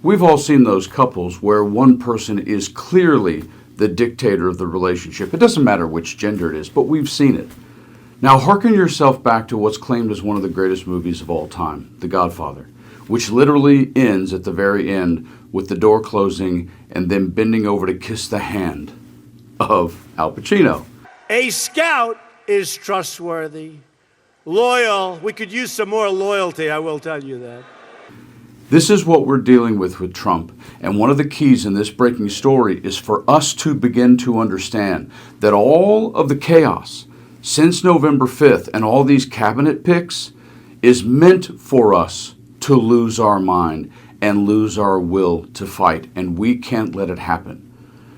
We've all seen those couples where one person is clearly the dictator of the relationship. It doesn't matter which gender it is, but we've seen it. Now hearken yourself back to what's claimed as one of the greatest movies of all time, The Godfather, which literally ends at the very end with the door closing and then bending over to kiss the hand of Al Pacino. A scout is trustworthy, loyal. We could use some more loyalty, I will tell you that. This is what we're dealing with Trump, and one of the keys in this breaking story is for us to begin to understand that all of the chaos since November 5th and all these cabinet picks is meant for us to lose our mind and lose our will to fight, and we can't let it happen.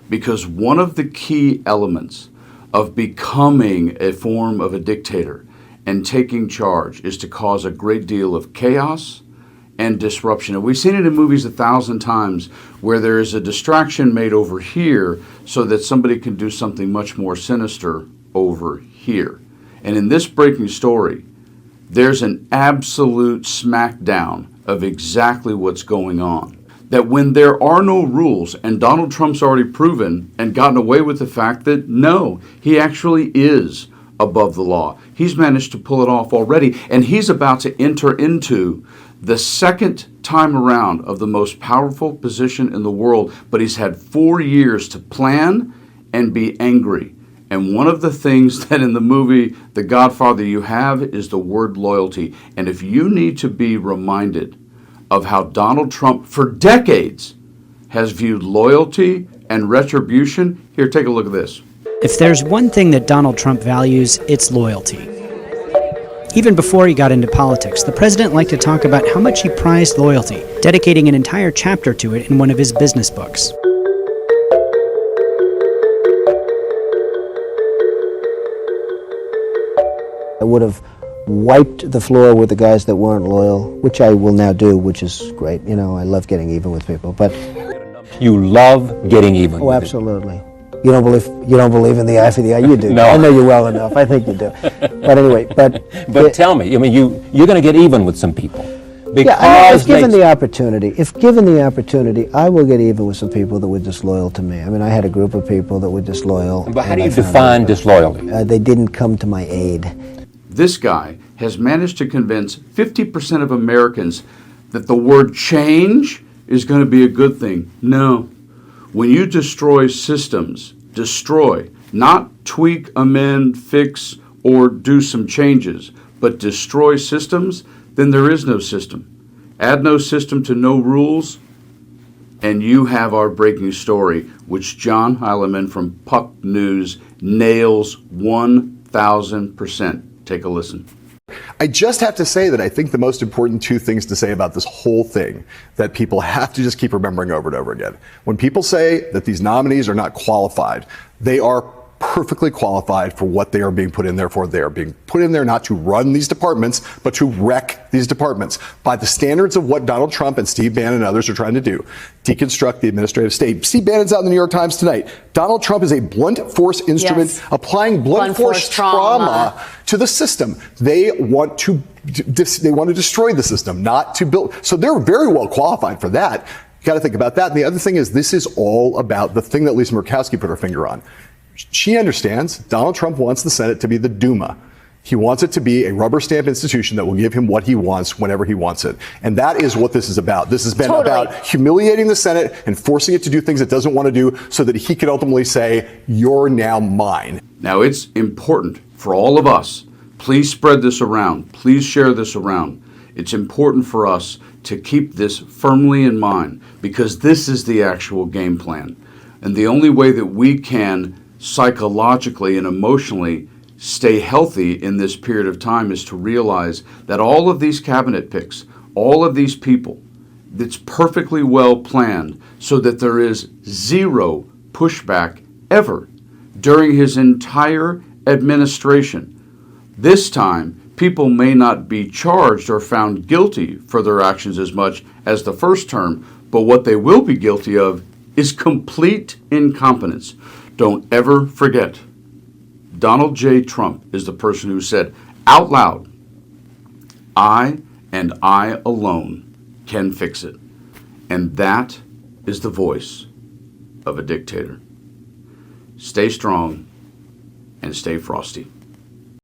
Because one of the key elements of becoming a form of a dictator and taking charge is to cause a great deal of chaos and disruption. And we've seen it in movies 1,000 times where there is a distraction made over here so that somebody can do something much more sinister over here. And in this breaking story, there's an absolute smackdown of exactly what's going on. That when there are no rules, and Donald Trump's already proven and gotten away with the fact that no, he actually is above the law. He's managed to pull it off already, and he's about to enter into the second time around of the most powerful position in the world, but he's had 4 years to plan and be angry. And one of the things that in the movie The Godfather you have is the word loyalty. And if you need to be reminded of how Donald Trump for decades has viewed loyalty and retribution, here, take a look at this. If there's one thing that Donald Trump values, it's loyalty. Even before he got into politics, the president liked to talk about how much he prized loyalty, dedicating an entire chapter to it in one of his business books. I would have wiped the floor with the guys that weren't loyal, which I will now do, which is great. You know, I love getting even with people. But you love getting even. Oh, absolutely. You don't believe in the eye for the eye. You do. No. I know you well enough. I think you do. But anyway, but tell me. I mean, you're going to get even with some people. Yeah, I mean, if given the opportunity, I will get even with some people that were disloyal to me. I mean, I had a group of people that were disloyal. But how do you define disloyalty? They didn't come to my aid. This guy has managed to convince 50% of Americans that the word change is going to be a good thing. No. When you destroy systems, not tweak, amend, fix, or do some changes, but destroy systems, then there is no system. Add no system to no rules, and you have our breaking story, which John Heilemann from Puck News nails 1,000%. Take a listen. I just have to say that I think the most important two things to say about this whole thing that people have to just keep remembering over and over again. When people say that these nominees are not qualified, they are perfectly qualified for what they are being put in there for. They are being put in there not to run these departments, but to wreck these departments by the standards of what Donald Trump and Steve Bannon and others are trying to do. Deconstruct the administrative state. Steve Bannon's out in the New York Times tonight. Donald Trump is a blunt force instrument applying blunt force trauma to the system. They want to destroy the system, not to build. So they're very well qualified for that. You got to think about that. And the other thing is, this is all about the thing that Lisa Murkowski put her finger on. She understands Donald Trump wants the Senate to be the Duma. He wants it to be a rubber stamp institution that will give him what he wants whenever he wants it. And that is what this is about. This has been about humiliating the Senate and forcing it to do things it doesn't want to do so that he can ultimately say, you're now mine. Now, it's important for all of us. Please spread this around. Please share this around. It's important for us to keep this firmly in mind, because this is the actual game plan. And the only way that we can psychologically and emotionally stay healthy in this period of time is to realize that all of these cabinet picks, all of these people, it's perfectly well planned so that there is zero pushback ever during his entire administration. This time, people may not be charged or found guilty for their actions as much as the first term, but what they will be guilty of is complete incompetence. Don't ever forget, Donald J. Trump is the person who said out loud, I and I alone can fix it. And that is the voice of a dictator. Stay strong and stay frosty.